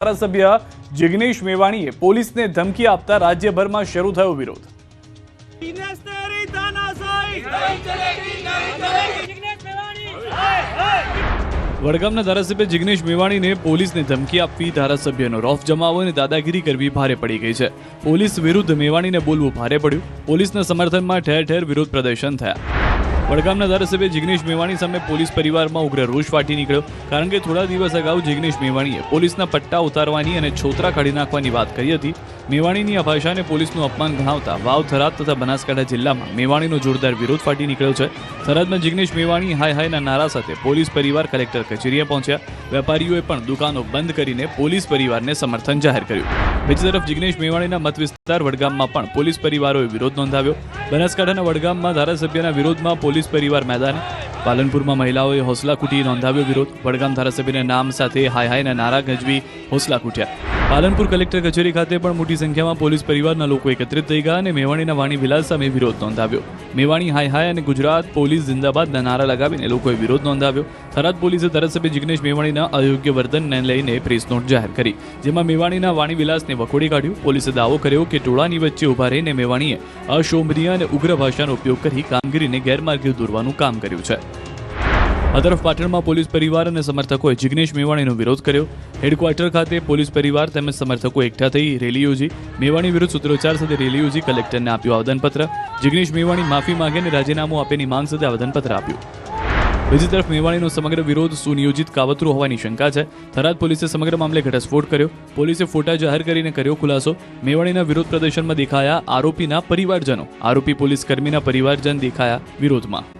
ધારાસભ્ય જિગ્નેશ મેવાણીએ પોલીસને ધમકી આપતા રાજ્યભરમાં શરૂ થયો વિરોધ। વડગામના ધારાસભ્ય જિગ્નેશ મેવાણીને પોલીસને ધમકી આપવી, ધારાસભ્યનો રોફ જમાવવો અને દાદાગીરી કરવી ભારે પડી ગઈ છે। પોલીસ વિરુદ્ધ મેવાણીને બોલવું ભારે પડ્યું। પોલીસના સમર્થનમાં ઠેર ઠેર વિરોધ પ્રદર્શન થયા। વડગામના ધારાસભ્ય જિગ્નેશ મેવાણી સામે પોલીસ પરિવારમાં ઉગ્ર રોષ ફાટી નીકળ્યો, કારણ કે થોડા દિવસ અગાઉ જિગ્નેશ મેવાણીએ પોલીસના પટ્ટા ઉતારવાની અને છોતરા કાઢી નાખવાની વાત કરી હતી। મેવાણીની આ ભાષાને પોલીસનું અપમાન ગણાવતા વાવ, થરાદ તથા બનાસકાંઠા જિલ્લામાં મેવાણીનો જોરદાર વિરોધ ફાટી નીકળ્યો છે। થરાદમાં જિગ્નેશ મેવાણી હાય હાયના નારા સાથે પોલીસ પરિવાર કલેક્ટર કચેરીએ પહોંચ્યા। વેપારીઓએ પણ દુકાનો બંધ કરીને પોલીસ પરિવારને સમર્થન જાહેર કર્યું। બીજી તરફ જિગ્નેશ મેવાણીના મત વિસ્તાર વડગામમાં પણ પોલીસ પરિવારોએ વિરોધ નોંધાવ્યો। બનાસકાંઠાના વડગામમાં ધારાસભ્યના વિરોધમાં પોલીસ પરિવાર મેદાને। પાલનપુરમાં મહિલાઓએ હોસલા કૂટી નોંધાવ્યો વિરોધ। વડગામ ધારાસભ્યના નામ સાથે હાય હાયના નારા ગજવી હોસલા કૂટ્યા। પાલનપુર કલેક્ટર કચેરી ખાતે પણ મોટી સંખ્યામાં પોલીસ પરિવારના લોકો એકત્રિત થઈ ગયા અને મેવાણીના વાણી વિલાસ સામે વિરોધ નોંધાવ્યો। મેવાણી હાય હાય અને ગુજરાત પોલીસ જિંદાબાદના નારા લગાવીને લોકોએ વિરોધ નોંધાવ્યો। થરાદ પોલીસે ધારાસભ્ય જિગ્નેશ મેવાણીના અયોગ્ય વર્તનને લઈને પ્રેસ નોટ જાહેર કરી, જેમાં મેવાણીના વાણી વિલાસને વખોડી કાઢ્યું। પોલીસે દાવો કર્યો કે ટોળાની વચ્ચે ઉભા રહીને મેવાણીએ અશોભનીય અને ઉગ્ર ભાષાનો ઉપયોગ કરી કામગીરીને ગેરમાર્ગે દોરવાનું કામ કર્યું છે। આ તરફ પાટણમાં પોલીસ પરિવાર અને સમર્થકોએ જિગ્નેશ મેવાણીનો વિરોધ કર્યો। હેડક્વાર્ટર ખાતે પોલીસ પરિવાર તેમજ સમર્થકો એકઠા થઈ રેલી યોજી। મેવાણી વિરુદ્ધ સૂત્રોચ્ચાર સાથે રેલી યોજી કલેક્ટરને આપ્યું આવેદનપત્ર। જિગ્નેશ મેવાણી માફી માંગે અને રાજીનામું આપેની માંગ સાથે આવેદનપત્ર આપ્યું। બીજી તરફ મેવાણીનો સમગ્ર વિરોધ સુનિયોજિત કાવતરું હોવાની શંકા છે। થરાદ પોલીસે સમગ્ર મામલે ઘટસ્ફોટ કર્યો। પોલીસે ફોટા જાહેર કરીને કર્યો ખુલાસો। મેવાણીના વિરોધ પ્રદર્શનમાં દેખાયા આરોપીના પરિવારજનો। આરોપી પોલીસ કર્મીના પરિવારજન દેખાયા વિરોધમાં।